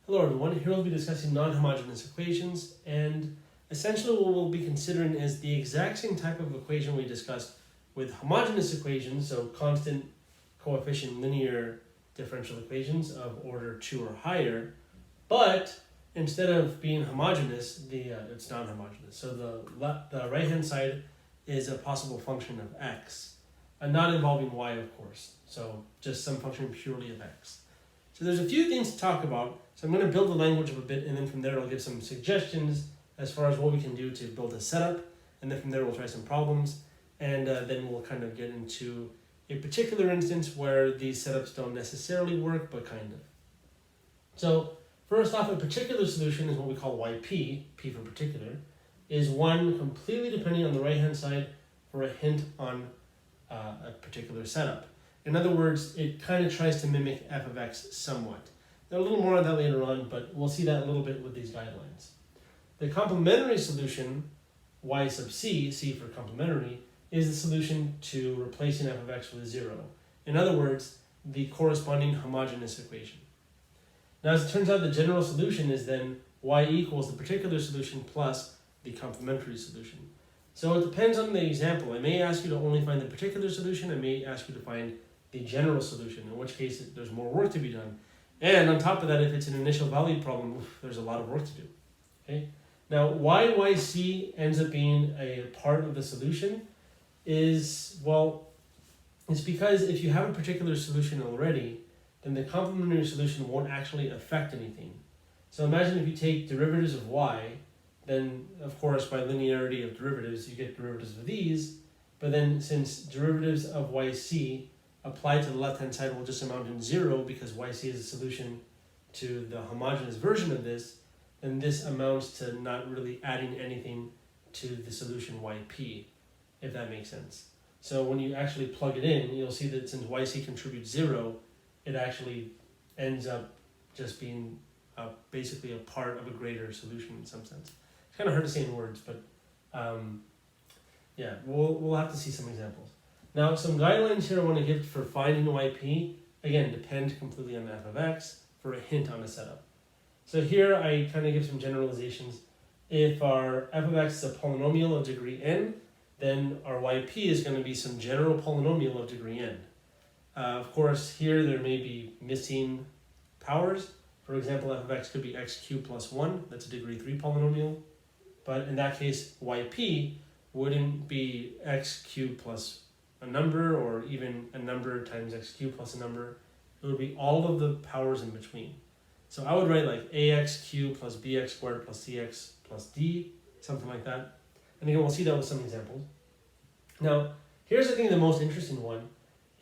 Hello everyone, here we'll be discussing non-homogeneous equations, and essentially what we'll be considering is the exact same type of equation we discussed with homogeneous equations, so constant coefficient linear differential equations of order 2 or higher, but instead of being homogeneous, it's non-homogeneous. So the right-hand side is a possible function of x, and not involving y, of course, so just some function purely of x. So there's a few things to talk about. So I'm going to build the language up a bit, and then from there I'll give some suggestions as far as what we can do to build a setup, and then from there we'll try some problems, and then we'll kind of get into a particular instance where these setups don't necessarily work, but kind of. So first off, a particular solution is what we call yp, p for particular, is one completely depending on the right-hand side for a hint on a particular setup. In other words, it kind of tries to mimic f of x somewhat. There are a little more on that later on, but we'll see that a little bit with these guidelines. The complementary solution, y sub c, c for complementary, is the solution to replacing f of x with 0. In other words, the corresponding homogeneous equation. Now, as it turns out, the general solution is then y equals the particular solution plus the complementary solution. So it depends on the example. I may ask you to only find the particular solution. I may ask you to find the general solution, in which case there's more work to be done. And on top of that, if it's an initial value problem, there's a lot of work to do. Okay. Now, why yc ends up being a part of the solution is, well, it's because if you have a particular solution already, then the complementary solution won't actually affect anything. So imagine if you take derivatives of y, then of course by linearity of derivatives, you get derivatives of these, but then since derivatives of yc applied to the left-hand side will just amount in 0 because yc is a solution to the homogeneous version of this, then this amounts to not really adding anything to the solution yp, if that makes sense. So when you actually plug it in, you'll see that since yc contributes 0, it actually ends up just being basically a part of a greater solution in some sense. It's kind of hard to say in words, but yeah, we'll have to see some examples. Now, some guidelines here I want to give for finding yp, again, depend completely on f of x for a hint on a setup. So here I kind of give some generalizations. If our f of x is a polynomial of degree n, then our yp is going to be some general polynomial of degree n. Of course, here there may be missing powers. For example, f of x could be x cubed plus 1, that's a degree 3 polynomial. But in that case, yp wouldn't be x cubed plus a number, or even a number times x cubed plus a number. It would be all of the powers in between. So I would write like ax cubed plus bx squared plus cx plus d, something like that. And again, we'll see that with some examples. Now, here's I think the most interesting one.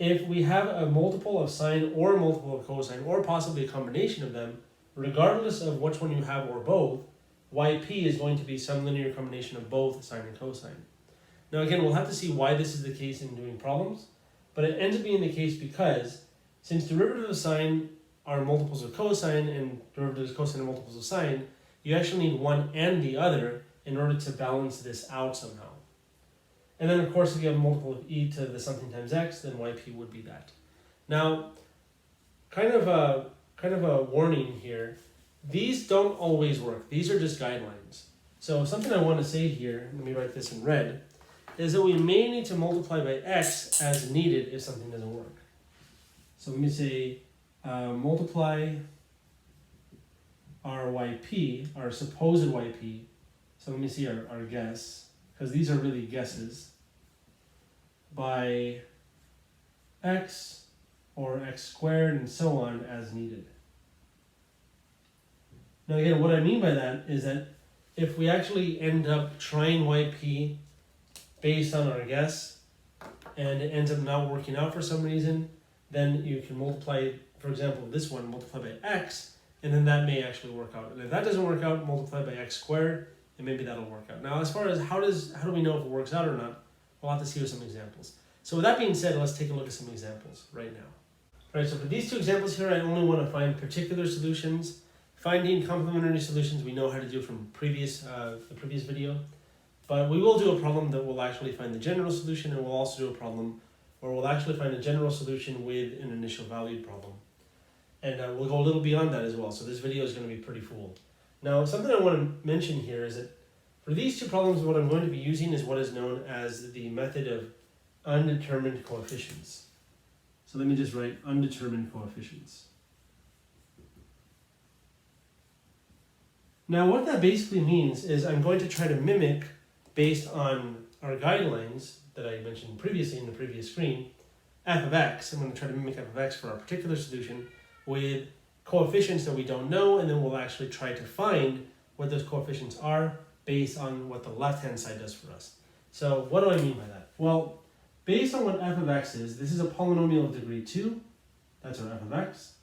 If we have a multiple of sine or a multiple of cosine, or possibly a combination of them, regardless of which one you have or both, yp is going to be some linear combination of both sine and cosine. Now again, we'll have to see why this is the case in doing problems, but it ends up being the case because since derivatives of sine are multiples of cosine and derivatives of cosine are multiples of sine, you actually need one and the other in order to balance this out somehow. And then of course, if you have a multiple of e to the something times x, then yp would be that. Now, kind of a warning here. These don't always work. These are just guidelines. So something I want to say here, let me write this in red, is that we may need to multiply by x as needed if something doesn't work. So let me say multiply our yp, our supposed yp. So let me see our guess, because these are really guesses, by x or x squared and so on as needed. Now again, what I mean by that is that if we actually end up trying yp based on our guess, and it ends up not working out for some reason, then you can multiply, for example, this one, multiply by x, and then that may actually work out. And if that doesn't work out, multiply by x squared, and maybe that'll work out. Now, as far as how do we know if it works out or not, we'll have to see with some examples. So with that being said, let's take a look at some examples right now. All right, so for these two examples here, I only want to find particular solutions. Finding complementary solutions we know how to do from the previous video. But we will do a problem that will actually find the general solution, and we'll also do a problem where we'll actually find a general solution with an initial value problem. And we'll go a little beyond that as well. So this video is going to be pretty full. Now, something I want to mention here is that for these two problems, what I'm going to be using is what is known as the method of undetermined coefficients. So let me just write undetermined coefficients. Now, what that basically means is I'm going to try to mimic, based on our guidelines that I mentioned previously in the previous screen, f of x. I'm going to try to mimic f of x for our particular solution with coefficients that we don't know, and then we'll actually try to find what those coefficients are based on what the left-hand side does for us. So what do I mean by that? Well, based on what f of x is, this is a polynomial of degree 2. That's our f of x.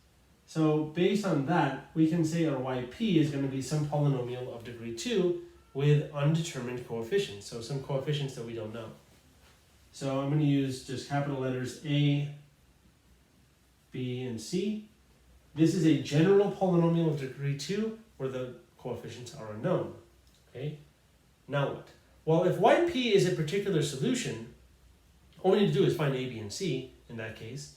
So based on that, we can say our yp is going to be some polynomial of degree 2 with undetermined coefficients, so some coefficients that we don't know. So I'm going to use just capital letters A, B, and C. This is a general polynomial of degree 2 where the coefficients are unknown. Okay, now what? Well, if yp is a particular solution, all we need to do is find A, B, and C in that case.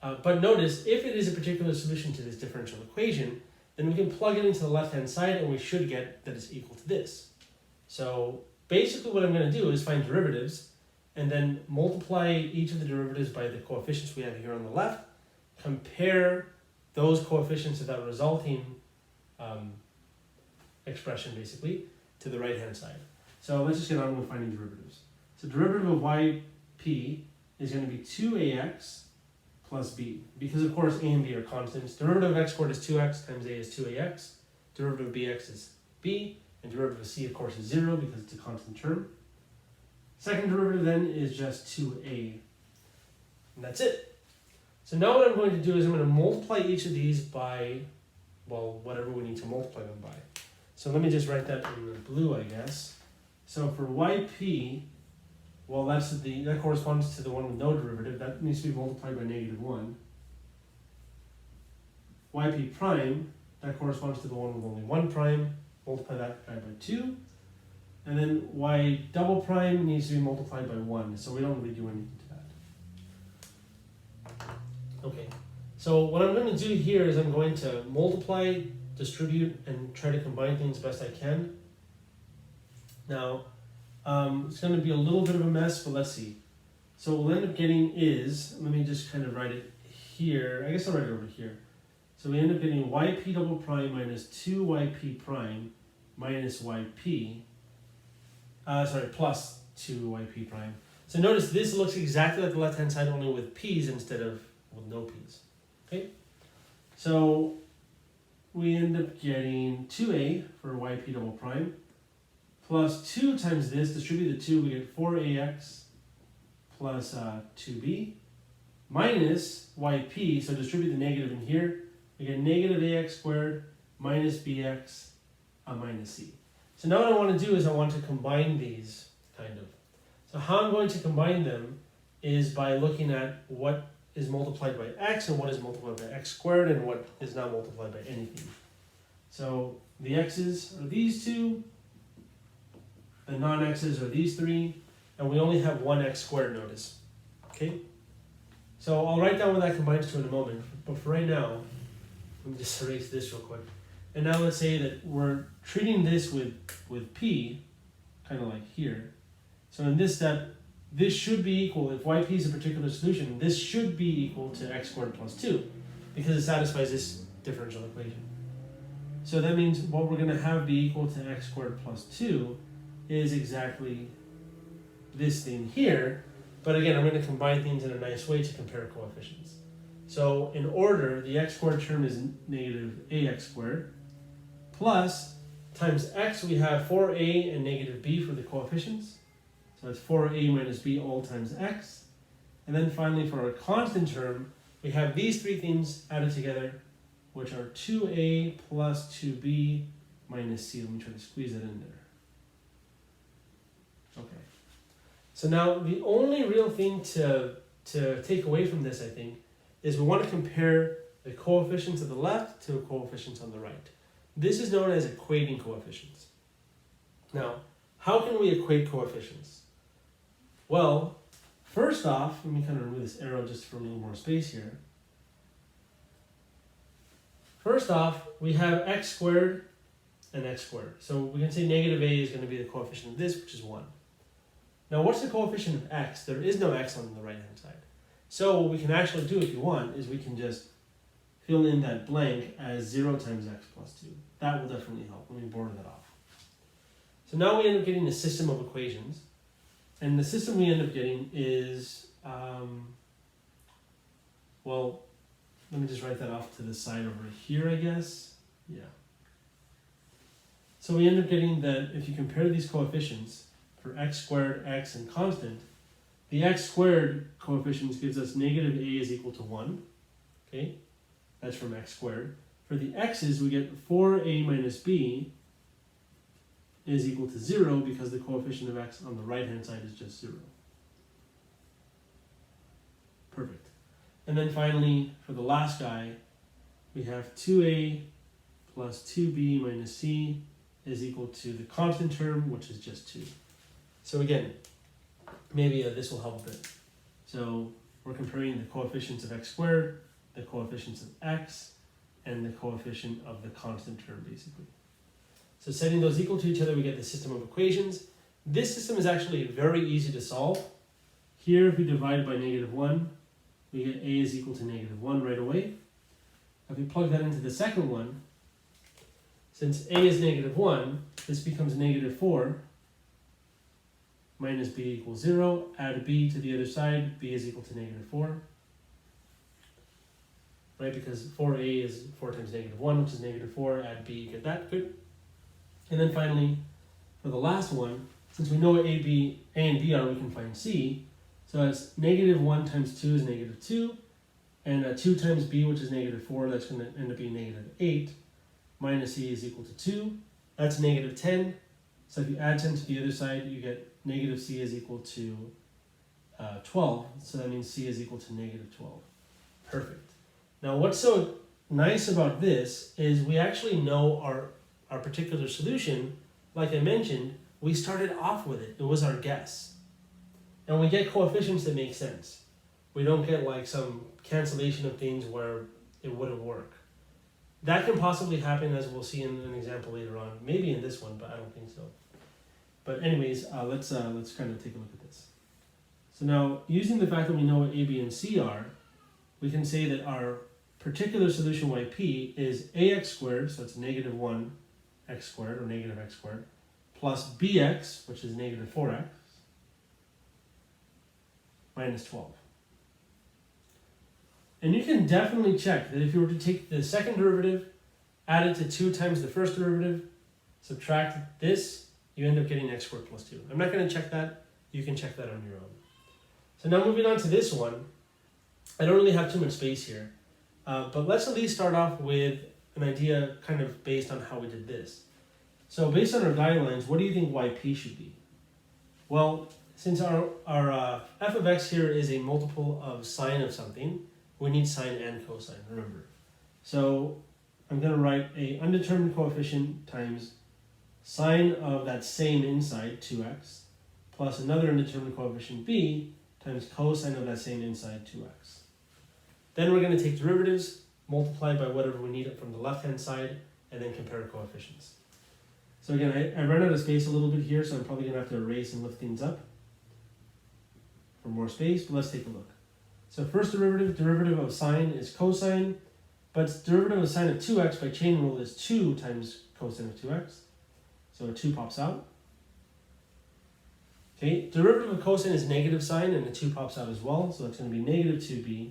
But notice, if it is a particular solution to this differential equation, then we can plug it into the left-hand side and we should get that it's equal to this. So basically what I'm going to do is find derivatives and then multiply each of the derivatives by the coefficients we have here on the left, compare those coefficients of that resulting expression basically to the right-hand side. So let's just get on with finding derivatives. So derivative of yp is going to be 2ax plus b, because of course a and b are constants. Derivative of x squared is 2x times a is 2ax. Derivative of bx is b, and derivative of c of course is 0 because it's a constant term. Second derivative then is just 2a, and that's it. So now what I'm going to do is I'm going to multiply each of these by, well, whatever we need to multiply them by. So let me just write that in the blue, I guess. So for yp, well, that corresponds to the one with no derivative. That needs to be multiplied by -1. Yp prime, that corresponds to the one with only 1 prime. Multiply that by 2. And then y double prime needs to be multiplied by 1. So we don't really do anything to that. Okay. So what I'm going to do here is I'm going to multiply, distribute, and try to combine things best I can. Now, it's going to be a little bit of a mess, but let's see. So what we'll end up getting is, let me just kind of write it here. I guess I'll write it over here. So we end up getting yp double prime minus 2yp prime minus yp, plus 2yp prime. So notice this looks exactly like the left-hand side, only with p's instead of with no p's. Okay? So we end up getting 2a for yp double prime, plus 2 times this, distribute the 2, we get 4ax plus 2b, minus yp, so distribute the negative in here, we get negative ax squared minus bx minus c. So now what I want to do is I want to combine these, kind of. So how I'm going to combine them is by looking at what is multiplied by x and what is multiplied by x squared and what is not multiplied by anything. So the x's are these two, the non-x's are these three, and we only have one x squared, notice. Okay? So I'll write down what that combines to in a moment, but for right now, let me just erase this real quick. And now let's say that we're treating this with p, kind of like here. So in this step, this should be equal, if yp is a particular solution, this should be equal to x squared plus 2, because it satisfies this differential equation. So that means what we're going to have be equal to x squared plus 2 is exactly this thing here. But again, I'm going to combine things in a nice way to compare coefficients. So in order, the x squared term is negative ax squared, plus times x, we have 4a and negative b for the coefficients. So it's 4a minus b all times x. And then finally for our constant term, we have these three things added together, which are 2a plus 2b minus c. Let me try to squeeze that in there. Okay. So now the only real thing to take away from this, I think, is we want to compare the coefficients of the left to the coefficients on the right. This is known as equating coefficients. Now, how can we equate coefficients? Well, first off, let me kind of remove this arrow just for a little more space here. first off, we have x squared and x squared. So we can say negative a is going to be the coefficient of this, which is 1. Now what's the coefficient of x? There is no x on the right hand side. So what we can actually do if you want is we can just fill in that blank as 0 times x plus 2. That will definitely help. Let me border that off. So now we end up getting a system of equations. And the system we end up getting is, well, let me just write that off to the side over here, I guess. Yeah. So we end up getting that if you compare these coefficients for x squared, x, and constant, the x squared coefficients gives us negative a is equal to 1. Okay, that's from x squared. For the x's, we get 4a minus b is equal to 0 because the coefficient of x on the right-hand side is just 0. Perfect. And then finally, for the last guy, we have 2a plus 2b minus c is equal to the constant term, which is just 2. So again, maybe this will help a bit. So we're comparing the coefficients of x squared, the coefficients of x, and the coefficient of the constant term, basically. So setting those equal to each other, we get the system of equations. This system is actually very easy to solve. Here, if we divide by negative 1, we get a is equal to negative 1 right away. If we plug that into the second one, since a is negative 1, this becomes negative 4 minus b equals 0. Add b to the other side, b is equal to negative 4. Right, because 4a is 4 times negative 1, which is negative 4. Add b, you get that, good. And then finally, for the last one, since we know what a and b are, we can find c. So it's negative 1 times 2 is negative 2, and 2 times b, which is negative 4, that's going to end up being negative 8, minus c is equal to 2. That's negative 10. So if you add 10 to the other side, you get negative c is equal to 12. So that means c is equal to negative 12. Perfect. Now what's so nice about this is we actually know our particular solution. Like I mentioned, we started off with it. It was our guess. And we get coefficients that make sense. We don't get like some cancellation of things where it wouldn't work. That can possibly happen, as we'll see in an example later on. Maybe in this one, but I don't think so. But anyways, let's kind of take a look at this. So now, using the fact that we know what a, b, and c are, we can say that our particular solution yp is ax squared, so it's negative 1 x squared, or negative x squared, plus bx, which is negative 4x, minus 12. And you can definitely check that if you were to take the second derivative, add it to 2 times the first derivative, subtract this, you end up getting x squared plus 2. I'm not going to check that. You can check that on your own. So now moving on to this one, I don't really have too much space here, but let's at least start off with an idea kind of based on how we did this. So based on our guidelines, what do you think yp should be? Well, since our f of x here is a multiple of sine of something, we need sine and cosine, remember. So I'm going to write a undetermined coefficient times sine of that same inside, 2x, plus another undetermined coefficient b times cosine of that same inside, 2x. Then we're going to take derivatives, multiply by whatever we need from the left-hand side, and then compare coefficients. So again, I ran out of space a little bit here, so I'm probably going to have to erase and lift things up for more space, but let's take a look. So first derivative of sine is cosine, but derivative of sine of 2x by chain rule is 2 times cosine of 2x. So a 2 pops out. Okay, derivative of cosine is negative sine, and a 2 pops out as well, so it's going to be negative 2b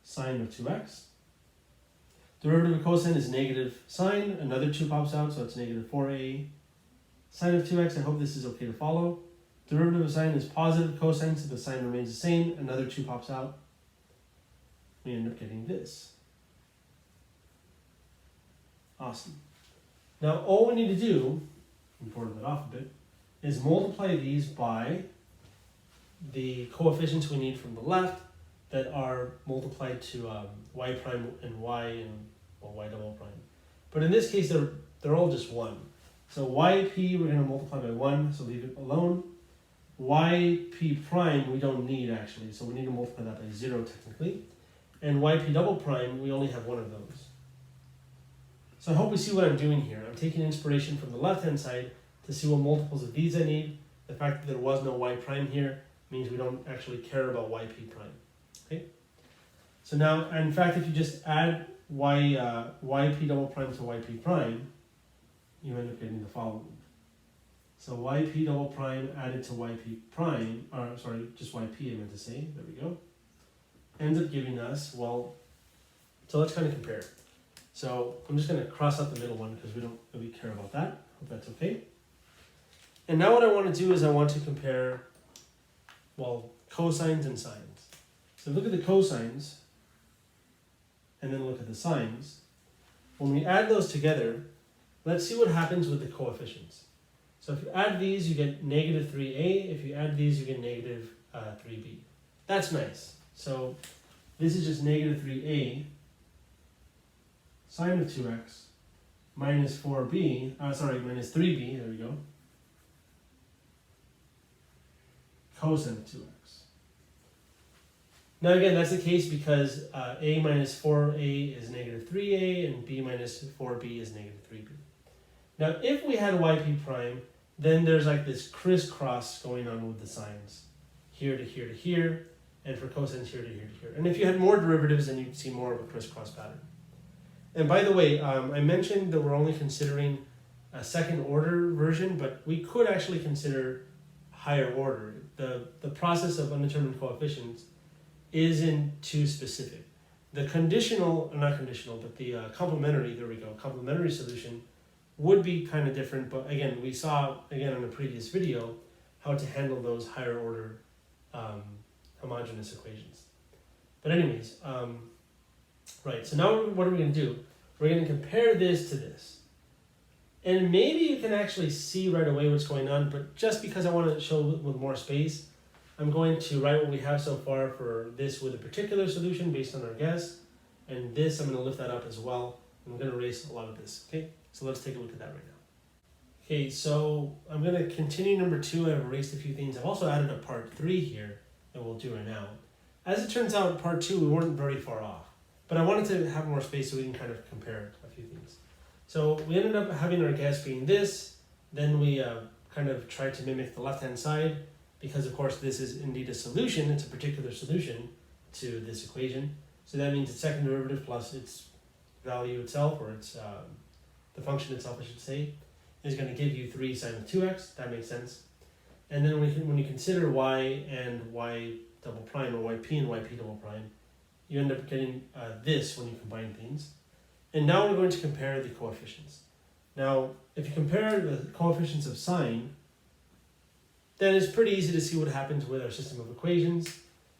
sine of 2x. Derivative of cosine is negative sine, another 2 pops out, so it's negative 4a sine of 2x. I hope this is okay to follow. Derivative of sine is positive cosine, so the sign remains the same, another 2 pops out. We end up getting this. Awesome. Now all we need to do, and border that off a bit, is multiply these by the coefficients we need from the left that are multiplied to y prime and y and, well, y double prime. But in this case, they're all just 1. So yp we're going to multiply by 1, so leave it alone. Yp prime we don't need actually, so we need to multiply that by 0 technically. and yp double prime, we only have one of those. So I hope we see what I'm doing here. I'm taking inspiration from the left-hand side to see what multiples of these I need. The fact that there was no y prime here means we don't actually care about yp prime. Okay. So now, in fact, if you just add yp double prime to yp prime, you end up getting the following. So yp double prime added to yp prime, or sorry, just yp I meant to say, there we go, ends up giving us, well, so let's kind of compare. So I'm just going to cross out the middle one because we don't really care about that. Hope that's okay. And now what I want to do is I want to compare, well, cosines and sines. So look at the cosines, and then look at the sines. When we add those together, let's see what happens with the coefficients. So if you add these, you get negative 3a. If you add these, you get negative 3b. That's nice. So this is just negative 3a sine of 2x minus 4b, minus 3b, there we go, cosine of 2x. Now again, that's the case because a minus 4a is negative 3a and b minus 4b is negative 3b. Now if we had yp prime, then there's like this crisscross going on with the signs. Here to here to here, and for cosines here to here to here. And if you had more derivatives, then you'd see more of a crisscross pattern. And by the way, I mentioned that we're only considering a second order version, but we could actually consider higher order. The process of undetermined coefficients isn't too specific. The conditional, or not conditional, but the complementary, there we go, complementary solution would be kind of different, but again, we saw, again, in a previous video, how to handle those higher order homogeneous equations. But anyways, right, so now what are we going to do? We're going to compare this to this. And maybe you can actually see right away what's going on, but just because I want to show with more space, I'm going to write what we have so far for this with a particular solution based on our guess, and this I'm going to lift that up as well. I'm going to erase a lot of this, okay? So let's take a look at that right now. Okay, so I'm going to continue number 2. I've erased a few things. I've also added a part 3 here that we'll do right now. As it turns out, part 2, we weren't very far off, but I wanted to have more space so we can kind of compare a few things. So we ended up having our guess being this, then we kind of tried to mimic the left-hand side, because of course this is indeed a solution, it's a particular solution to this equation. So that means its second derivative plus its value itself, or its the function itself, I should say, is going to give you 3 sine of 2x. That makes sense. And then when you consider y and y double prime, or yp and yp double prime, you end up getting this when you combine things. And now we're going to compare the coefficients. Now, if you compare the coefficients of sine, then it's pretty easy to see what happens with our system of equations.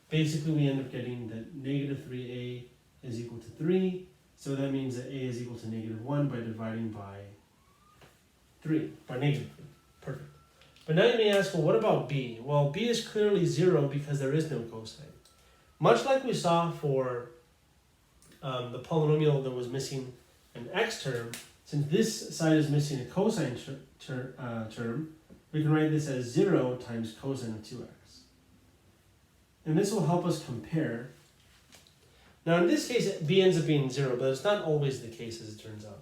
Basically, we end up getting that negative 3a is equal to 3. So that means that a is equal to negative 1 by dividing by 3, by negative 3. Perfect. But now you may ask, well, what about b? Well, b is clearly 0 because there is no cosine. Much like we saw for the polynomial that was missing an x term, since this side is missing a cosine term, we can write this as 0 times cosine of 2x. And this will help us compare. Now in this case, b ends up being 0, but it's not always the case as it turns out.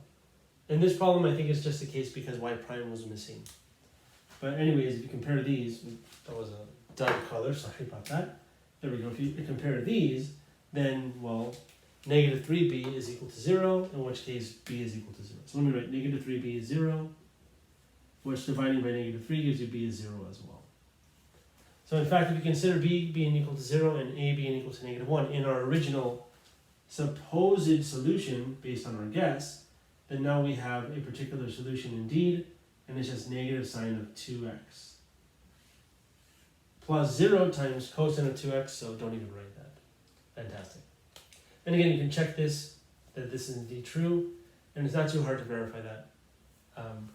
In this problem, I think it's just the case because y prime was missing. But anyways, if you compare these, that was a dull color, sorry about that. There we go. If you compare these, then, well, negative 3b is equal to 0, in which case b is equal to 0. So let me write negative 3b is 0, which dividing by negative 3 gives you b is 0 as well. So in fact, if you consider b being equal to 0 and a being equal to negative 1 in our original supposed solution based on our guess, then now we have a particular solution indeed, and it's just negative sine of 2x. Plus 0 times cosine of 2x, so don't even write that. Fantastic. And again, you can check this, that this is indeed true, and it's not too hard to verify that.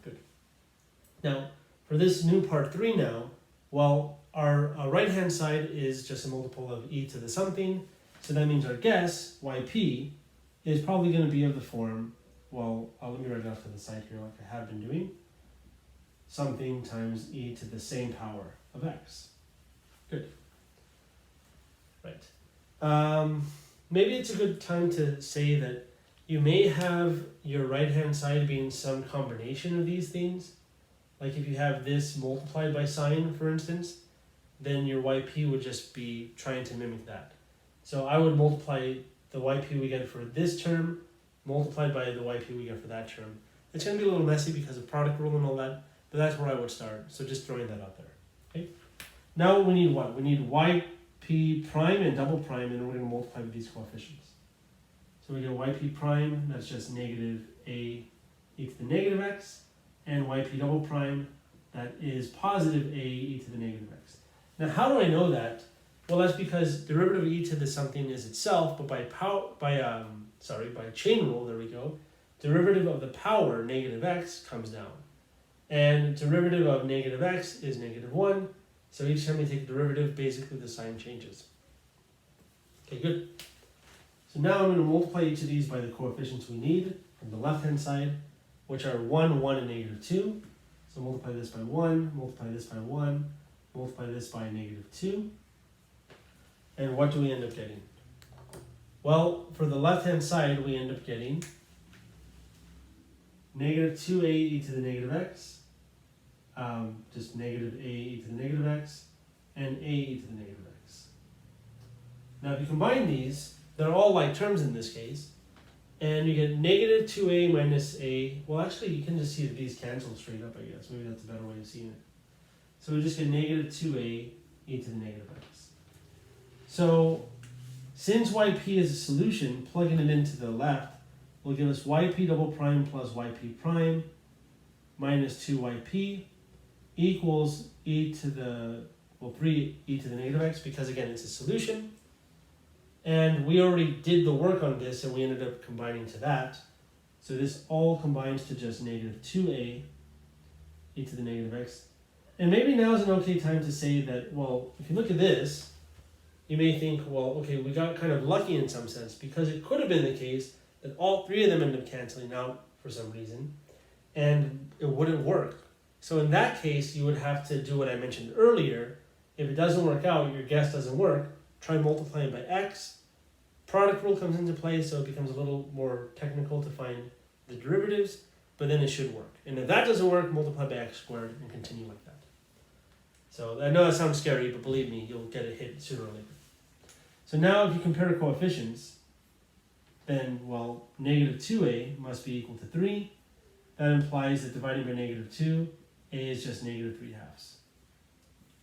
Good. Now, for this new part 3 now, well, our right-hand side is just a multiple of e to the something, so that means our guess, yp, is probably going to be of the form, well, let me write it off to the side here like I have been doing, something times e to the same power of x. Good. Right. maybe it's a good time to say that you may have your right-hand side being some combination of these things. Like if you have this multiplied by sine, for instance, then your yp would just be trying to mimic that. So I would multiply the yp we get for this term multiplied by the yp we get for that term. It's going to be a little messy because of product rule and all that, but that's where I would start. So just throwing that out there. Okay. Now we need what? We need yp prime and double prime, and we're going to multiply with these coefficients. So we get yp prime, that's just negative a e to the negative x, and yp double prime, that is positive a e to the negative x. Now how do I know that? Well, that's because derivative of e to the something is itself, but by chain rule, there we go, derivative of the power negative x comes down. And derivative of negative x is negative 1. So each time we take a derivative, basically the sign changes. Okay, good. So now I'm going to multiply each of these by the coefficients we need from the left-hand side, which are 1, 1, and negative 2. So multiply this by 1, multiply this by 1, multiply this by negative 2. And what do we end up getting? Well, for the left-hand side, we end up getting negative 2a e to the negative x, just negative a e to the negative x, and a e to the negative x. Now if you combine these, they're all like terms in this case, and you get negative 2a minus a. Well, actually, you can just see that these cancel straight up, I guess. Maybe that's a better way of seeing it. So we just get negative 2a e to the negative x. So since yp is a solution, plugging it into the left will give us yp double prime plus yp prime minus 2yp equals e to the, 3 e to the negative x, because again, it's a solution. And we already did the work on this, and we ended up combining to that. So this all combines to just negative 2a e to the negative x. And maybe now is an okay time to say that, well, if you look at this, you may think, well, okay, we got kind of lucky in some sense, because it could have been the case that all three of them end up canceling out for some reason, and it wouldn't work. So in that case, you would have to do what I mentioned earlier. If it doesn't work out, your guess doesn't work, try multiplying by x. Product rule comes into play, so it becomes a little more technical to find the derivatives, but then it should work. And if that doesn't work, multiply by x squared and continue like that. So I know that sounds scary, but believe me, you'll get a hit sooner or later. So now if you compare coefficients, then, well, negative 2a must be equal to 3. That implies that dividing by negative 2, a is just negative 3 halves.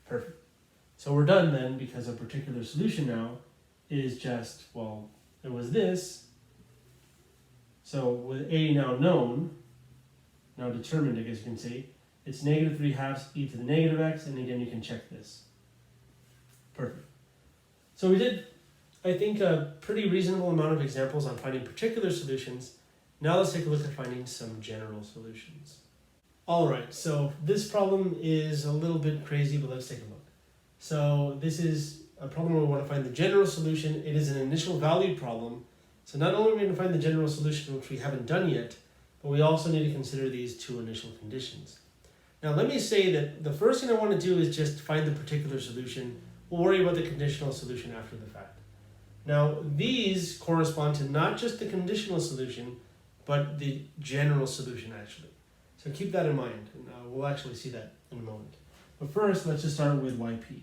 Perfect. So we're done then, because a particular solution now is just, well, it was this. So with a now known, now determined, I guess you can say, it's negative 3 halves e to the negative x, and again you can check this. Perfect. So we did, I think, a pretty reasonable amount of examples on finding particular solutions. Now let's take a look at finding some general solutions. Alright, so this problem is a little bit crazy, but let's take a look. So this is a problem where we want to find the general solution. It is an initial value problem. So not only are we going to find the general solution, which we haven't done yet, but we also need to consider these two initial conditions. Now let me say that the first thing I want to do is just find the particular solution. We'll worry about the conditional solution after the fact. Now these correspond to not just the conditional solution, but the general solution actually. So keep that in mind, and we'll actually see that in a moment. But first, let's just start with yp.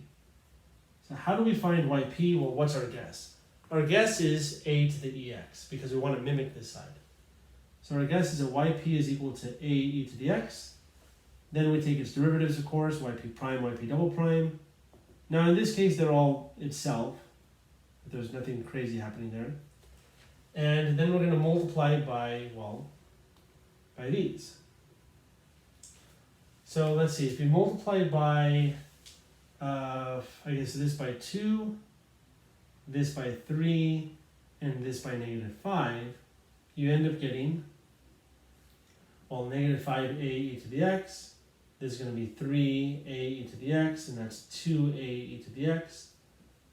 So how do we find yp? Well, what's our guess? Our guess is a to the ex, because we want to mimic this side. So our guess is that yp is equal to a e to the x. Then we take its derivatives, of course, yp prime, yp double prime. Now in this case, they're all itself. There's nothing crazy happening there. And then we're going to multiply by, well, by these. So let's see, if we multiply by, I guess this by 2, this by 3, and this by negative 5, you end up getting, well, negative 5a e to the x. This is going to be 3a e to the x, and that's 2a e to the x.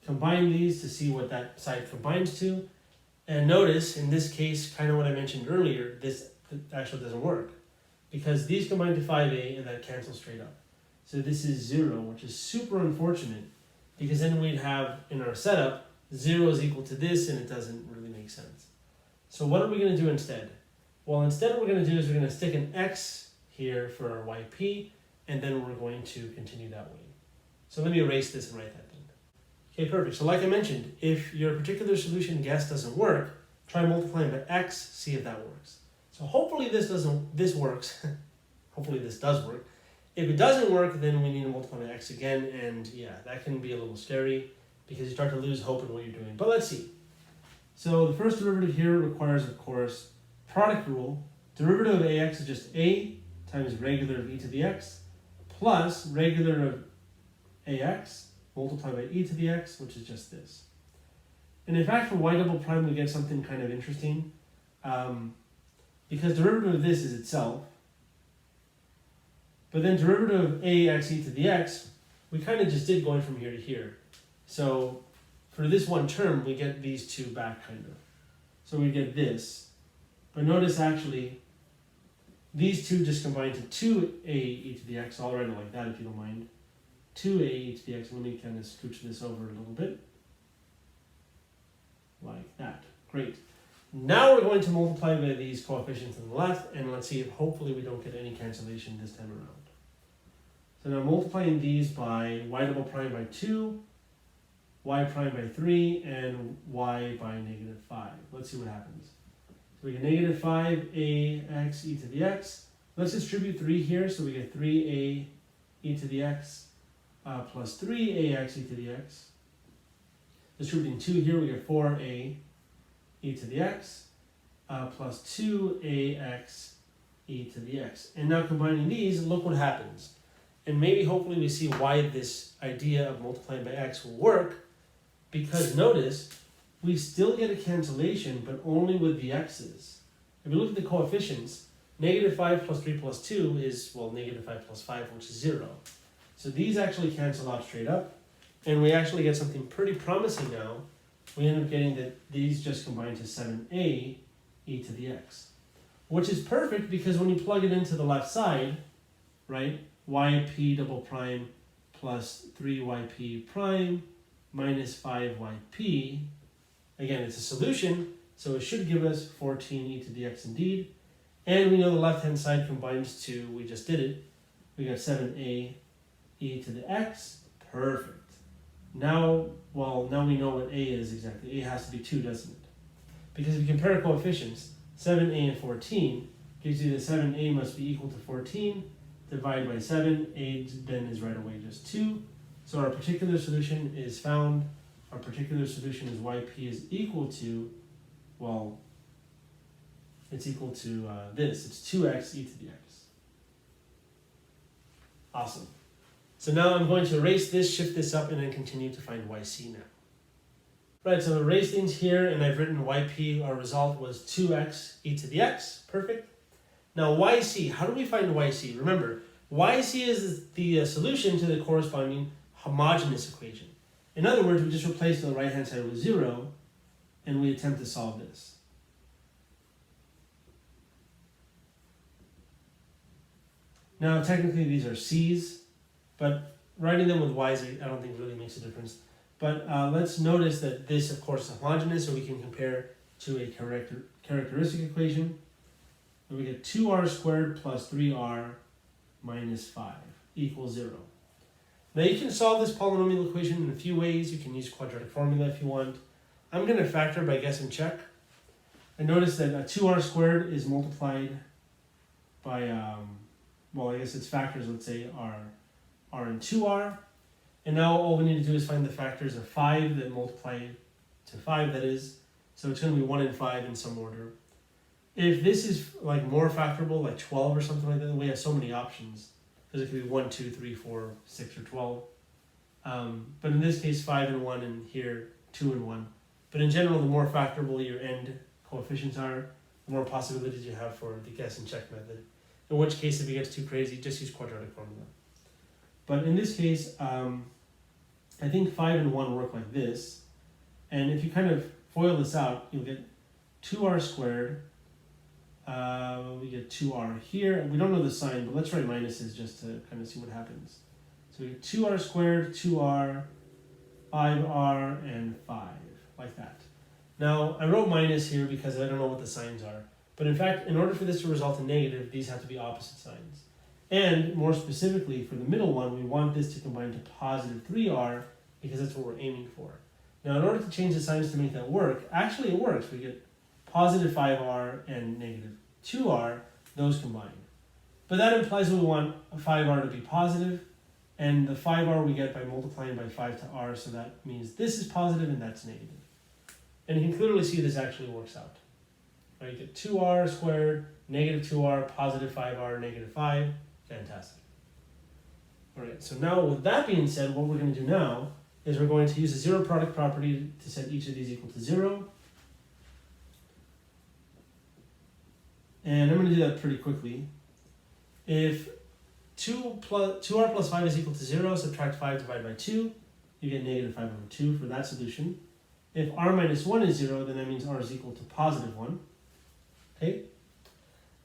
Combine these to see what that side combines to. And notice, in this case, kind of what I mentioned earlier, this actually doesn't work, because these combine to 5a and that cancels straight up. So this is 0, which is super unfortunate, because then we'd have, in our setup, 0 is equal to this, and it doesn't really make sense. So what are we going to do instead? Well, instead what we're going to do is we're going to stick an x here for our yp, and then we're going to continue that way. So let me erase this and write that then. Okay, perfect. So like I mentioned, if your particular solution guess doesn't work, try multiplying by x, see if that works. So hopefully this works. Hopefully this does work. If it doesn't work, then we need to multiply by x again, and yeah, that can be a little scary because you start to lose hope in what you're doing. But let's see. So the first derivative here requires, of course, product rule. Derivative of ax is just a times regular of e to the x plus regular of ax multiplied by e to the x, which is just this. And in fact, for y double prime, we get something kind of interesting. Because derivative of this is itself, but then derivative of ax e to the x, we kind of just did going from here to here. So for this one term, we get these two back kind of. So we get this. But notice actually, these two just combine to 2a e to the x. I'll write it like that if you don't mind. 2a e to the x. Let me kind of scooch this over a little bit. Like that. Great. Now we're going to multiply by these coefficients on the left, and let's see if hopefully we don't get any cancellation this time around. So now multiplying these by y double prime by 2, y prime by 3, and y by negative 5. Let's see what happens. So we get negative 5ax e to the x. Let's distribute 3 here, so we get 3a e to the x plus 3ax e to the x. Distributing 2 here, we get 4a e to the x plus 2ax e to the x. And now combining these, look what happens. And maybe hopefully we see why this idea of multiplying by x will work, because notice we still get a cancellation, but only with the x's. If we look at the coefficients, negative 5 plus 3 plus 2 is, well, negative 5 plus 5, which is 0. So these actually cancel out straight up, and we actually get something pretty promising now. We end up getting that these just combine to 7a e to the x, which is perfect because when you plug it into the left side, right, yp double prime plus 3yp prime minus 5yp, again, it's a solution, so it should give us 14 e to the x indeed. And we know the left-hand side combines to, we just did it, we got 7a e to the x, perfect. Now, well, now we know what a is exactly. A has to be 2, doesn't it? Because if you compare coefficients, 7a and 14 gives you that 7a must be equal to 14, divided by 7, a then is right away just 2. So our particular solution is found. Our particular solution is yp is equal to, well, it's equal to this. It's 2x e to the x. Awesome. So now I'm going to erase this, shift this up, and then continue to find yc now. Right, so I've erased things here, and I've written yp, our result was 2x e to the x, perfect. Now yc, how do we find yc? Remember, yc is the solution to the corresponding homogeneous equation. In other words, we just replace the right-hand side with 0, and we attempt to solve this. Now, technically, these are c's, but writing them with y's, I don't think really makes a difference. But let's notice that this, of course, is homogeneous, so we can compare to a characteristic equation. And we get 2r squared plus 3r minus 5 equals 0. Now you can solve this polynomial equation in a few ways. You can use quadratic formula if you want. I'm going to factor by guess and check. And notice that 2r squared is multiplied by, well, I guess its factors, let's say, are r and 2r. And now all we need to do is find the factors of 5 that multiply to 5, that is. So it's going to be 1 and 5 in some order. If this is like more factorable, like 12 or something like that, we have so many options. Because it could be 1, 2, 3, 4, 6, or 12. But in this case, 5 and 1, and here, 2 and 1. But in general, the more factorable your end coefficients are, the more possibilities you have for the guess and check method. In which case, if it gets too crazy, just use quadratic formula. But in this case, I think 5 and 1 work like this. And if you kind of FOIL this out, you'll get 2r squared. We get 2r here. We don't know the sign, but let's write minuses just to kind of see what happens. So we get 2r squared, 2r, 5r, and 5. like that. Now, I wrote minus here because I don't know what the signs are. But in fact, in order for this to result in negative, these have to be opposite signs. And more specifically, for the middle one, we want this to combine to positive 3r because that's what we're aiming for. Now, in order to change the signs to make that work, actually it works. We get positive 5r and negative 2r, those combine. But that implies we want 5r to be positive, and the 5r we get by multiplying by 5 to r, so that means this is positive and that's negative. And you can clearly see this actually works out. Right, you get 2r squared, negative 2r, positive 5r, negative 5. Fantastic. All right, so now with that being said, what we're going to do now is we're going to use the zero product property to set each of these equal to 0. And I'm going to do that pretty quickly. If 2r plus 5 is equal to 0, subtract 5 divided by 2, you get negative 5 over 2 for that solution. If r minus 1 is 0, then that means r is equal to positive 1. Okay?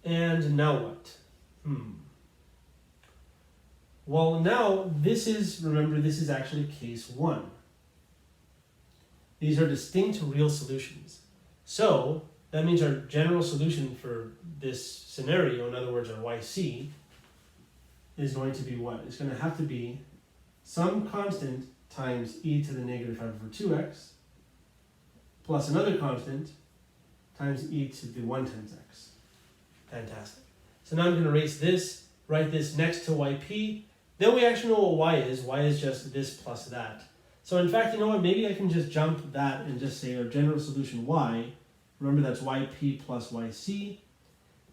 And now what? Well, now this is, remember, this is actually case 1. These are distinct real solutions. So that means our general solution for this scenario, in other words, our YC, is going to be what? It's going to have to be some constant times e to the negative 5 over 2x plus another constant times e to the 1 times x. Fantastic. So now I'm going to erase this, write this next to yp. Then we actually know what y is. Y is just this plus that. So in fact, you know what? Maybe I can just jump that and just say our general solution y. Remember, that's yp plus yc.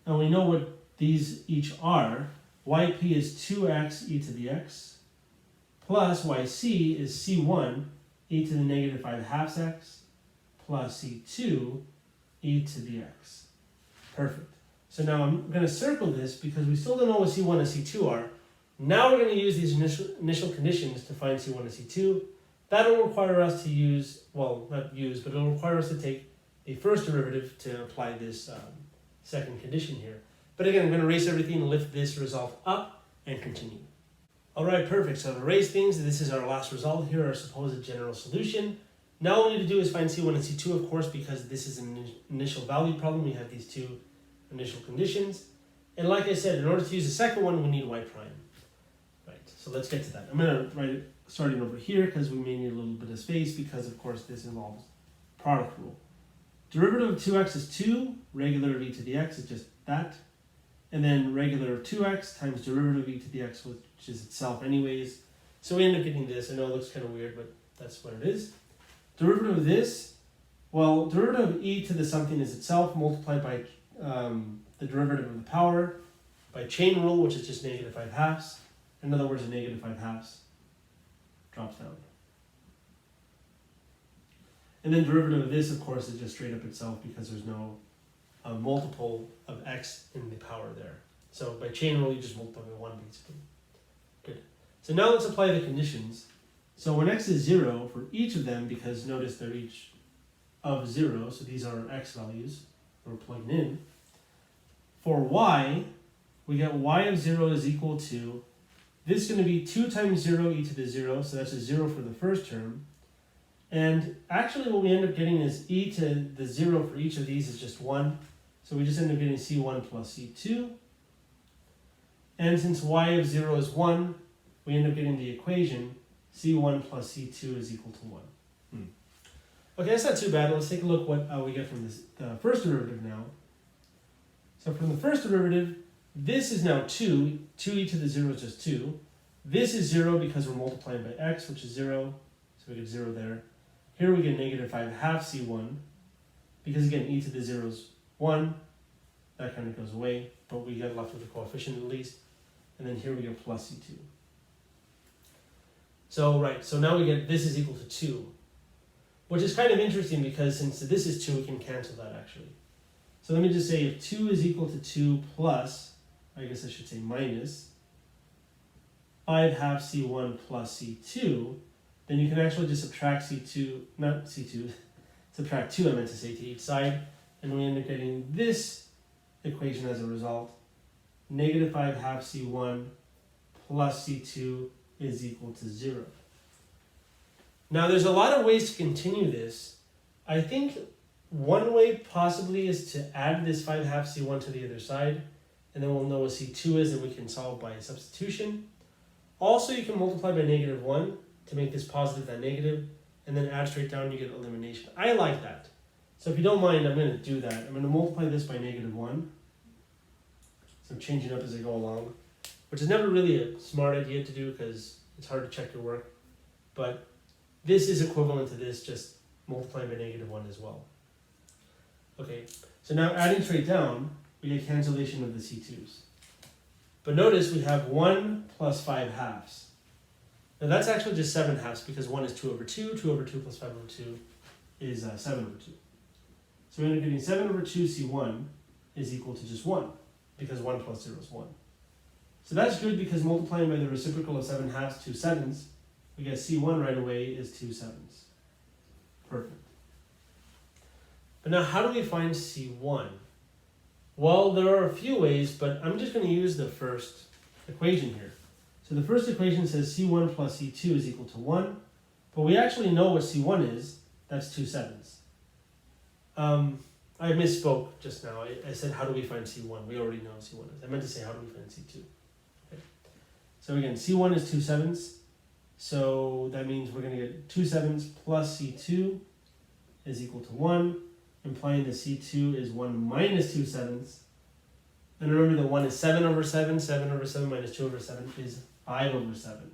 And we know what these each are. Yp is 2x e to the x plus yc is c1 e to the negative 5 halves x plus c2 e to the x. Perfect. So now I'm going to circle this because we still don't know what c1 and c2 are. Now we're going to use these initial conditions to find c1 and c2. That'll require us to use, well, not use, but it'll require us to take the first derivative to apply this second condition here. But again, I'm going to erase everything and lift this result up and continue. All right, perfect. So I've erased things. This is our last result here, our supposed general solution. Now all we need to do is find c1 and c2, of course, because this is an initial value problem. We have these two initial conditions. And like I said, in order to use the second one, we need y prime. Right, so let's get to that. I'm going to write it starting over here because we may need a little bit of space because, of course, this involves product rule. Derivative of 2x is 2. Regular of e to the x is just that. And then regular of 2x times derivative of e to the x, which is itself anyways. So we end up getting this. I know it looks kind of weird, but that's what it is. Derivative of this, well, derivative of e to the something is itself multiplied by the derivative of the power by chain rule, which is just negative 5 halves. In other words, a negative 5 halves drops down. And then derivative of this, of course, is just straight up itself because there's no multiple of x in the power there. So by chain rule, you just multiply by 1 basically. Good. So now let's apply the conditions. So when x is 0 for each of them, because notice they're each of 0, so these are x values we're plugging in. For y, we get y of 0 is equal to, this is going to be 2 times 0 e to the 0, so that's a 0 for the first term. And actually what we end up getting is e to the 0 for each of these is just 1. So we just end up getting c1 plus c2. And since y of 0 is 1, we end up getting the equation c1 plus c2 is equal to 1. Okay, that's not too bad. Let's take a look what we get from this first derivative now. So from the first derivative, this is now 2. 2e to the 0 is just 2. This is 0 because we're multiplying by x, which is 0. So we get 0 there. Here we get negative 5 half c1. Because again, e to the 0 is 1. That kind of goes away. But we get left with a coefficient at least. And then here we get plus c2. So, right, so now we get this is equal to 2. Which is kind of interesting because since this is 2, we can cancel that actually. So let me just say if 2 is equal to 2 plus, I guess I should say minus, 5 half c1 plus c2, then you can actually just subtract c2, not c2, subtract 2 I meant to say to each side, and we end up getting this equation as a result. Negative 5 half c1 plus c2 is equal to 0. Now there's a lot of ways to continue this, I think one way possibly is to add this 5/2 C1 to the other side, and then we'll know what C2 is and we can solve by substitution. Also, you can multiply by -1 to make this positive and negative, and then add straight down, you get elimination. I like that. So if you don't mind, I'm going to do that. I'm going to multiply this by -1. So I'm changing up as I go along, which is never really a smart idea to do because it's hard to check your work. But this is equivalent to this, just multiplying by -1 as well. Okay, so now adding straight down, we get cancellation of the C2s. But notice we have 1 plus 5/2. Now that's actually just 7/2 because 1 is 2/2, 2/2 plus 5/2 is 7/2. So we end up getting 7/2 C1 is equal to just 1 because 1 plus 0 is 1. So that's good because multiplying by the reciprocal of 7/2, 2 7s, we get C1 right away is 2 7s. Perfect. But now how do we find C1? Well, there are a few ways, but I'm just going to use the first equation here. So the first equation says C1 plus C2 is equal to 1, but we actually know what C1 is. That's 2 7s. I misspoke just now. I said how do we find C1? We already know what C1 is. I meant to say how do we find C2? Okay. So again, C1 is 2 7s. So that means we're going to get 2 7s plus C2 is equal to 1, implying that C2 is 1 minus 2 7s. And remember that 1 is 7/7, 7/7 minus 2/7 is 5/7.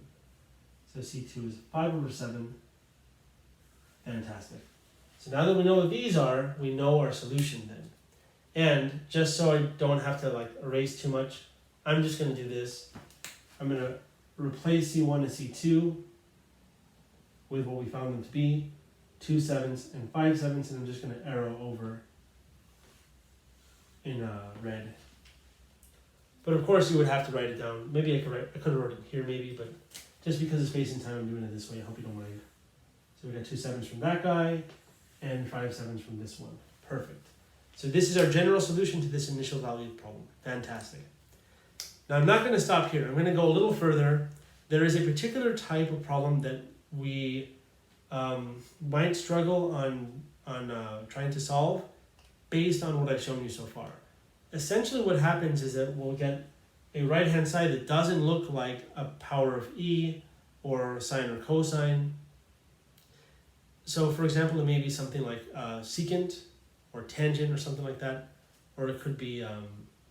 So C2 is 5/7. Fantastic. So now that we know what these are, we know our solution then. And just so I don't have to erase too much, I'm just going to do this. I'm going to replace C1 and C2 with what we found them to be, 2 7s and 5 7s, and I'm just going to arrow over in red. But of course you would have to write it down. Maybe I could have wrote it here maybe, but just because of space and time I'm doing it this way. I hope you don't mind. So we got 2 7s from that guy and 5 7s from this one. Perfect. So this is our general solution to this initial value problem. Fantastic. Now I'm not going to stop here. I'm going to go a little further. There is a particular type of problem that we might struggle on trying to solve based on what I've shown you so far. Essentially what happens is that we'll get a right-hand side that doesn't look like a power of e or sine or cosine. So for example, it may be something like secant or tangent or something like that. Or it could be,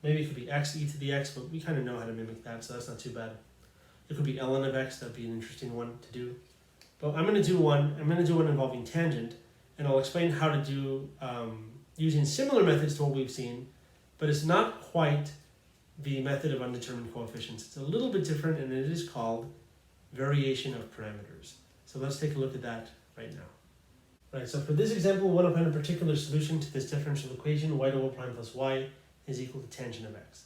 maybe it could be x e to the x, but we kind of know how to mimic that, so that's not too bad. It could be ln of x, that'd be an interesting one to do. But I'm going to do one involving tangent, and I'll explain how to do using similar methods to what we've seen, but it's not quite the method of undetermined coefficients. It's a little bit different, and it is called variation of parameters. So let's take a look at that right now. Right, so for this example, we want to find a particular solution to this differential equation, y double prime plus y is equal to tangent of x.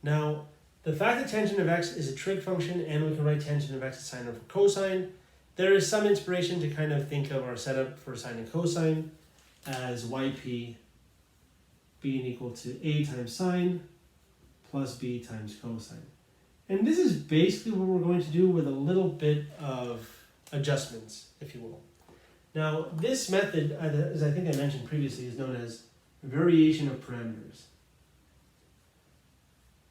Now, the fact that tangent of x is a trig function, and we can write tangent of x as sine over cosine, there is some inspiration to kind of think of our setup for sine and cosine as yp being equal to a times sine plus b times cosine. And this is basically what we're going to do with a little bit of adjustments, if you will. Now, this method, as I think I mentioned previously, is known as variation of parameters.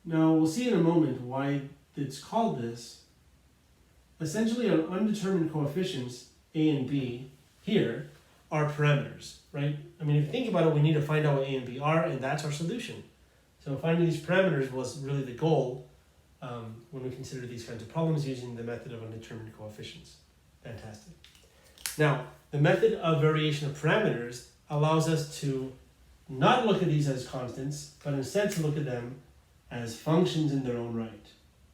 Now, we'll see in a moment why it's called this. Essentially, our undetermined coefficients, a and b, here, are parameters, right? I mean, if you think about it, we need to find out what a and b are, and that's our solution. So finding these parameters was really the goal when we consider these kinds of problems using the method of undetermined coefficients. Fantastic. Now, the method of variation of parameters allows us to not look at these as constants, but instead to look at them as functions in their own right.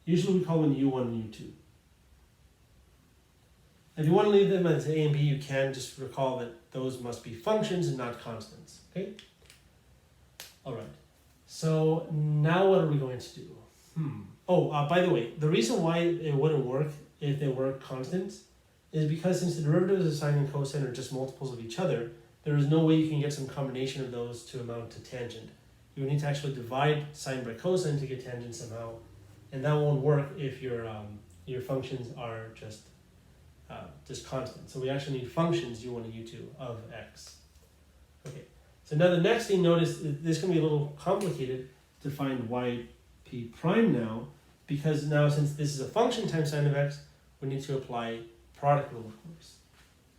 Usually we call them u1 and u2. If you want to leave them as a and b, you can just recall that those must be functions and not constants. Okay? All right. So now what are we going to do? By the way, the reason why it wouldn't work if they were constants is because since the derivatives of sine and cosine are just multiples of each other, there is no way you can get some combination of those to amount to tangent. You would need to actually divide sine by cosine to get tangent somehow, and that won't work if your functions are just constant. So we actually need functions u1 and u2 of x. Okay, so now the next thing, notice this is going to be a little complicated to find yp prime now, because now since this is a function times sine of x, we need to apply product rule, of course.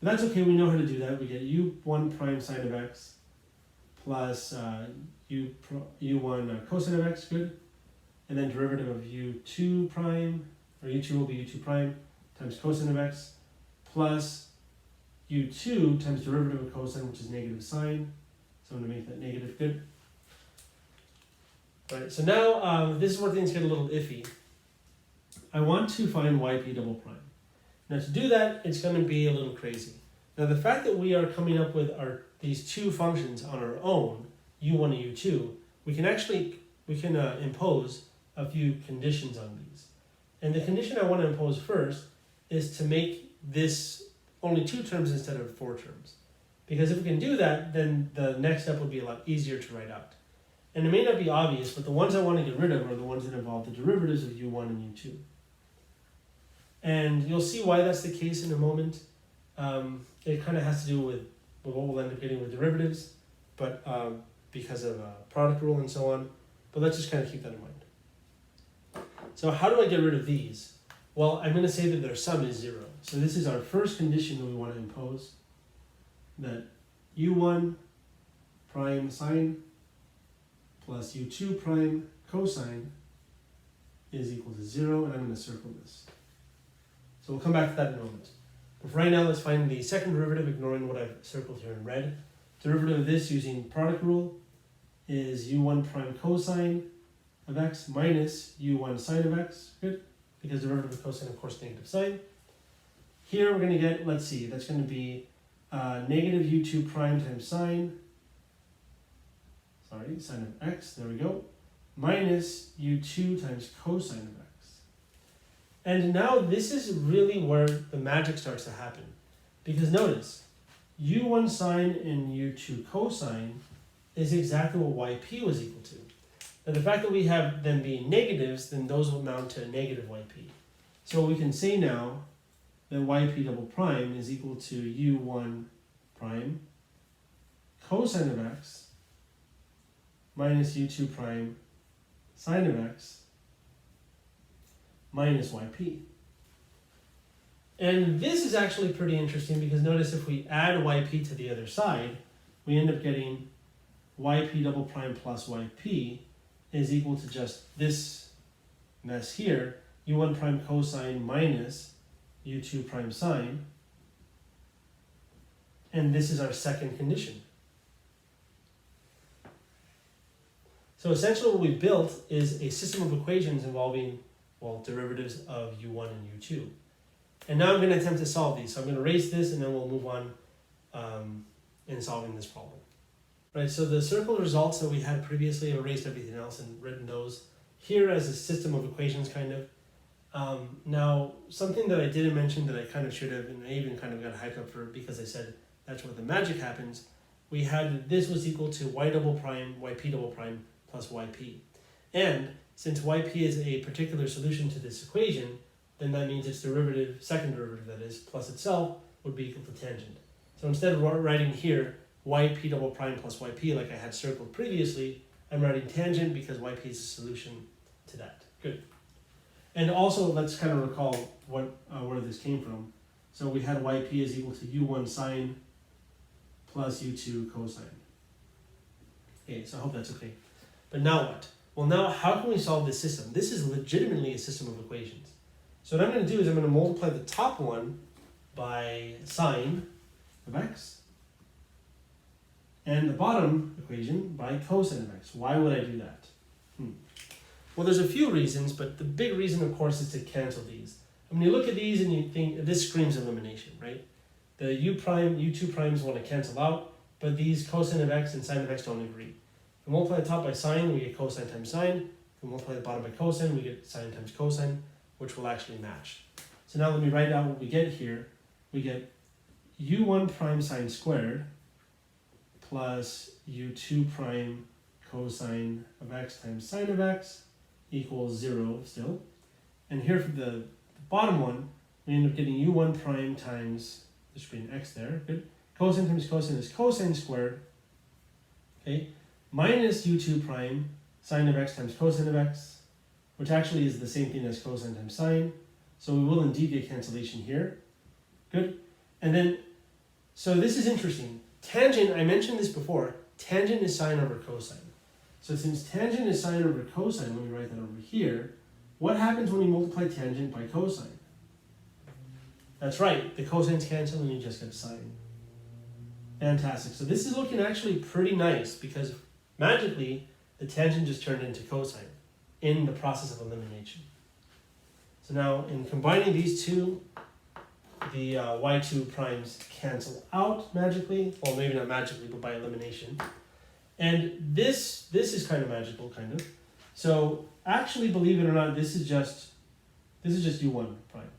But that's okay, we know how to do that. We get u1 prime sine of x plus u1 cosine of x, good. And then derivative of u2 prime, or u2 will be u2 prime times cosine of x plus u2 times derivative of cosine, which is negative sine. So I'm going to make that negative, good. All right, so now this is where things get a little iffy. I want to find yp double prime. Now to do that, it's going to be a little crazy. Now the fact that we are coming up with these two functions on our own, u1 and u2, we can impose a few conditions on these. And the condition I want to impose first is to make this only 2 terms instead of 4 terms. Because if we can do that, then the next step would be a lot easier to write out. And it may not be obvious, but the ones I want to get rid of are the ones that involve the derivatives of u1 and u2. And you'll see why that's the case in a moment. It kind of has to do with what we'll end up getting with derivatives, but because of product rule and so on. But let's just kind of keep that in mind. So how do I get rid of these? Well, I'm going to say that their sum is 0. So this is our first condition that we want to impose, that u1 prime sine plus u2 prime cosine is equal to 0, and I'm going to circle this. So we'll come back to that in a moment. But for right now, let's find the second derivative, ignoring what I've circled here in red. Derivative of this using product rule is u1 prime cosine of x minus u1 sine of x, good, because derivative of cosine, of course, negative sine. Here we're going to get, let's see, that's going to be negative u2 prime times sine of x, there we go, minus u2 times cosine of x. And now this is really where the magic starts to happen. Because notice, u1 sine and u2 cosine is exactly what yp was equal to. Now the fact that we have them being negatives, then those will amount to negative yp. So we can say now that yp double prime is equal to u1 prime cosine of x minus u2 prime sine of x minus yp. And this is actually pretty interesting because notice if we add yp to the other side, we end up getting yp double prime plus yp is equal to just this mess here, u1 prime cosine minus u2 prime sine. And this is our second condition. So essentially what we built is a system of equations involving, well, derivatives of u1 and u2. And now I'm going to attempt to solve these. So I'm going to erase this and then we'll move on in solving this problem. Right, so the circled results that we had previously, I've erased everything else and written those here as a system of equations kind of. Now, something that I didn't mention that I kind of should have, and I even kind of got hyped up for because I said that's where the magic happens. We had this was equal to y double prime, yp double prime plus yp. And since yp is a particular solution to this equation, then that means its derivative, second derivative that is, plus itself would be equal to tangent. So instead of writing here yp double prime plus yp like I had circled previously, I'm writing tangent because yp is a solution to that. Good. And also let's kind of recall where this came from. So we had yp is equal to u1 sine plus u2 cosine. Okay, so I hope that's okay. But now what? Well, now how can we solve this system? This is legitimately a system of equations. So what I'm going to do is I'm going to multiply the top one by sine of x and the bottom equation by cosine of x. Why would I do that? Well, there's a few reasons, but the big reason, of course, is to cancel these. When you look at these and you think, this screams elimination, right? The u2 primes want to cancel out, but these cosine of x and sine of x don't agree. If we multiply the top by sine, we get cosine times sine. If we multiply the bottom by cosine, we get sine times cosine, which will actually match. So now let me write out what we get here. We get u1 prime sine squared plus u2 prime cosine of x times sine of x equals 0 still. And here for the bottom one, we end up getting u1 prime times, there should be an x there, good. Cosine times cosine is cosine squared okay, minus u2 prime sine of x times cosine of x, which actually is the same thing as cosine times sine. So we will indeed get cancellation here. Good. And then, so this is interesting. Tangent, I mentioned this before, tangent is sine over cosine. So since tangent is sine over cosine, let me write that over here, what happens when we multiply tangent by cosine? That's right, the cosines cancel and you just get sine. Fantastic. So this is looking actually pretty nice because magically the tangent just turned into cosine in the process of elimination. So now in combining these two, the y2 primes cancel out magically. Well, maybe not magically, but by elimination. And this is kind of magical, kind of. So actually, believe it or not, this is just u1 prime.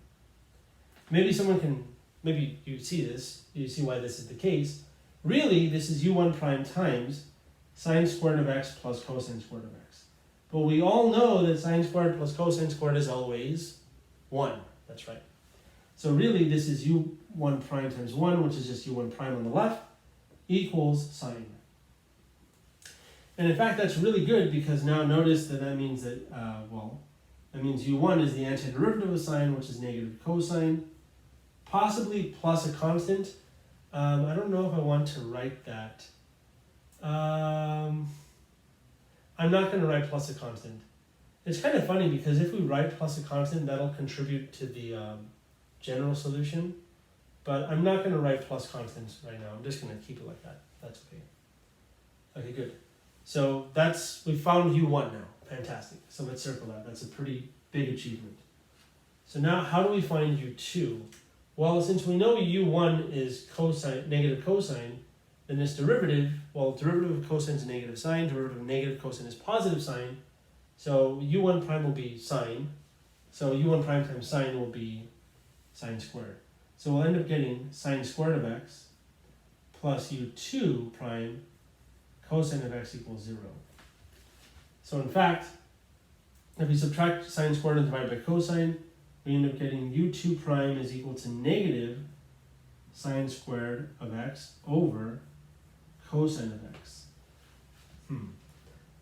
Maybe someone can, maybe you see this, you see why this is the case. Really, this is u1 prime times sine squared of x plus cosine squared of x. But we all know that sine squared plus cosine squared is always 1. That's right. So really, this is u1 prime times 1, which is just u1 prime on the left, equals sine. And in fact, that's really good because now notice that means that, that means u1 is the antiderivative of sine, which is negative cosine, possibly plus a constant. I don't know if I want to write that. I'm not going to write plus a constant. It's kind of funny because if we write plus a constant, that'll contribute to the general solution. But I'm not going to write plus constants right now. I'm just going to keep it like that. That's okay. Okay, good. So we found u1 now. Fantastic. So let's circle that. That's a pretty big achievement. So now how do we find u2? Well, since we know u1 is cosine, negative cosine, then this derivative, well, derivative of cosine is negative sine, derivative of negative cosine is positive sine. So u1 prime will be sine. So u1 prime times sine will be sine squared. So we'll end up getting sine squared of x plus u2 prime cosine of x equals 0. So in fact, if we subtract sine squared and divide by cosine, we end up getting u2 prime is equal to negative sine squared of x over cosine of x.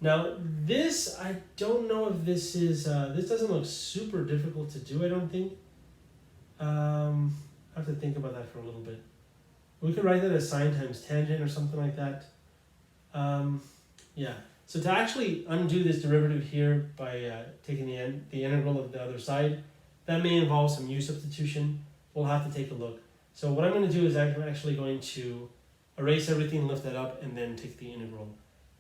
Now this, I don't know if this is, this doesn't look super difficult to do, I don't think. I have to think about that for a little bit. We could write that as sine times tangent or something like that. Yeah, so to actually undo this derivative here by taking the integral of the other side, that may involve some u substitution. We'll have to take a look. So what I'm going to do is I'm actually going to erase everything, lift that up, and then take the integral.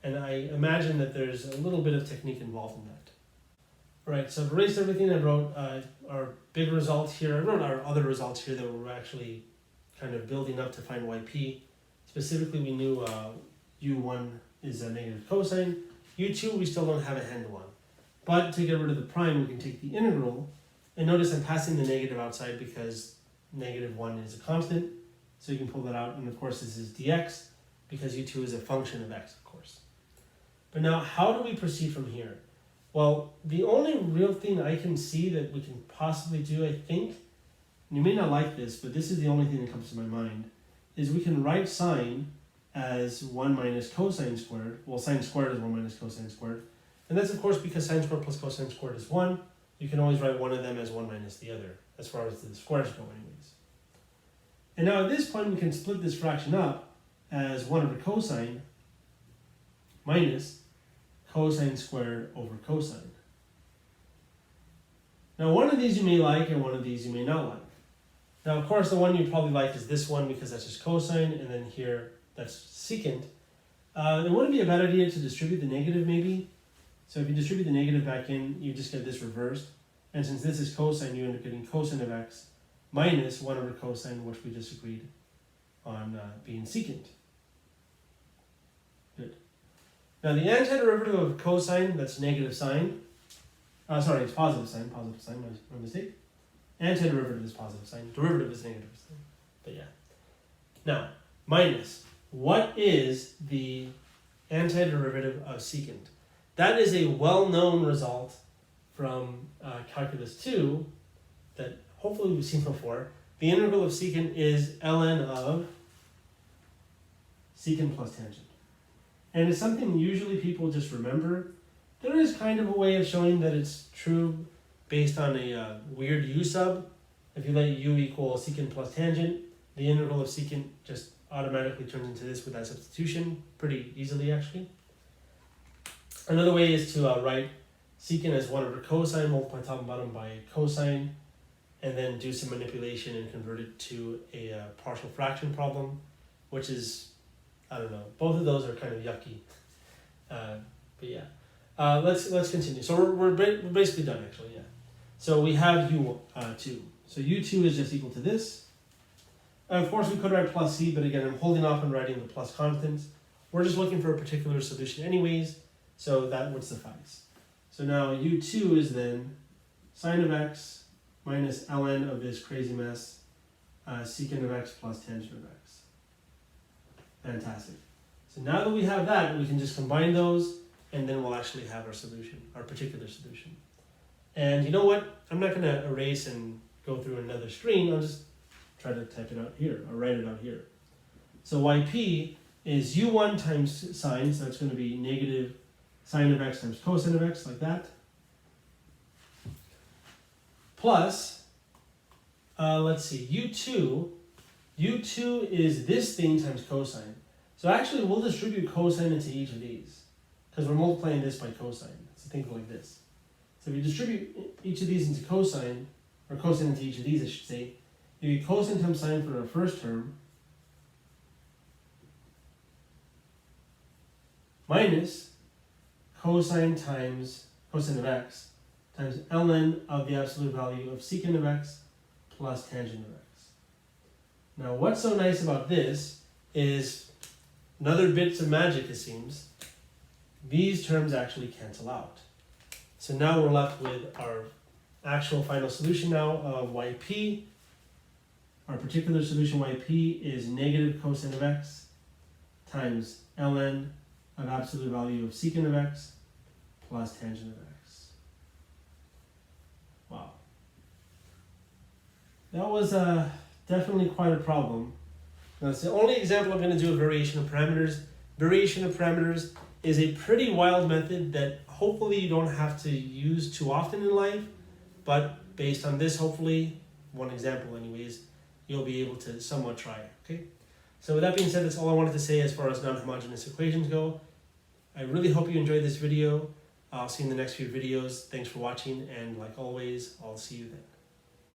And I imagine that there's a little bit of technique involved in that. All right, so I've erased everything. I wrote our big result here. I wrote our other results here that we're actually kind of building up to find yp. Specifically, we knew u1 is a negative cosine. u2 we still don't have a handle on. But to get rid of the prime, we can take the integral. And notice I'm passing the negative outside because negative 1 is a constant. So you can pull that out. And of course, this is dx because u2 is a function of x, of course. But now, how do we proceed from here? Well, the only real thing I can see that we can possibly do, I think, you may not like this, but this is the only thing that comes to my mind, is we can write sine as 1 minus cosine squared. Well, sine squared is 1 minus cosine squared. And that's, of course, because sine squared plus cosine squared is 1. You can always write one of them as 1 minus the other, as far as the squares go anyways. And now at this point, we can split this fraction up as 1 over cosine minus cosine squared over cosine. Now, one of these you may like, and one of these you may not like. Now, of course, the one you probably like is this one because that's just cosine, and then here, that's secant. It wouldn't be a bad idea to distribute the negative, maybe. So if you distribute the negative back in, you just get this reversed. And since this is cosine, you end up getting cosine of x minus 1 over cosine, which we just agreed on being secant. Good. Now the antiderivative of cosine, that's negative sine. Sorry, it's positive sine, my mistake. Antiderivative is positive sine, derivative is negative sine. But yeah. Now, minus, what is the antiderivative of secant? That is a well-known result from Calculus 2 that hopefully we've seen before. The integral of secant is ln of secant plus tangent. and it's something usually people just remember. There is kind of a way of showing that it's true based on a weird u sub. If you let u equal secant plus tangent, the integral of secant just automatically turns into this with that substitution pretty easily actually. Another way is to write secant as 1 over cosine, multiply top and bottom by cosine, and then do some manipulation and convert it to a partial fraction problem, which is, I don't know, both of those are kind of yucky. But yeah, let's continue. So we're basically done actually, yeah. So we have u2. So u2 is just equal to this. Of course we could write plus c, but again I'm holding off on writing the plus constants. We're just looking for a particular solution anyways, so that would suffice. So now u2 is then sine of x minus ln of this crazy mess, secant of x plus tangent of x. Fantastic. So now that we have that, we can just combine those, and then we'll actually have our solution, our particular solution. And you know what? I'm not going to erase and go through another screen. I'll just try to type it out here, or write it out here. So yp is u1 times sine, so that's going to be negative sine of x times cosine of x, like that. Plus, let's see, u2 is this thing times cosine. So actually we'll distribute cosine into each of these, because we're multiplying this by cosine. So think of it like this. So if you distribute each of these into cosine, or cosine into each of these I should say, you get cosine times sine for our first term, minus cosine times cosine of x times ln of the absolute value of secant of x plus tangent of x. Now what's so nice about this is another bits of magic, it seems. These terms actually cancel out. So now we're left with our actual final solution now of yp. Our particular solution yp is negative cosine of x times ln of absolute value of secant of x plus tangent of x. Wow. That was definitely quite a problem. That's the only example I'm going to do of variation of parameters. Variation of parameters is a pretty wild method that hopefully you don't have to use too often in life, but based on this, hopefully, one example anyways, you'll be able to somewhat try it, okay? So with that being said, that's all I wanted to say as far as non-homogeneous equations go. I really hope you enjoyed this video. I'll see you in the next few videos. Thanks for watching, and like always, I'll see you then.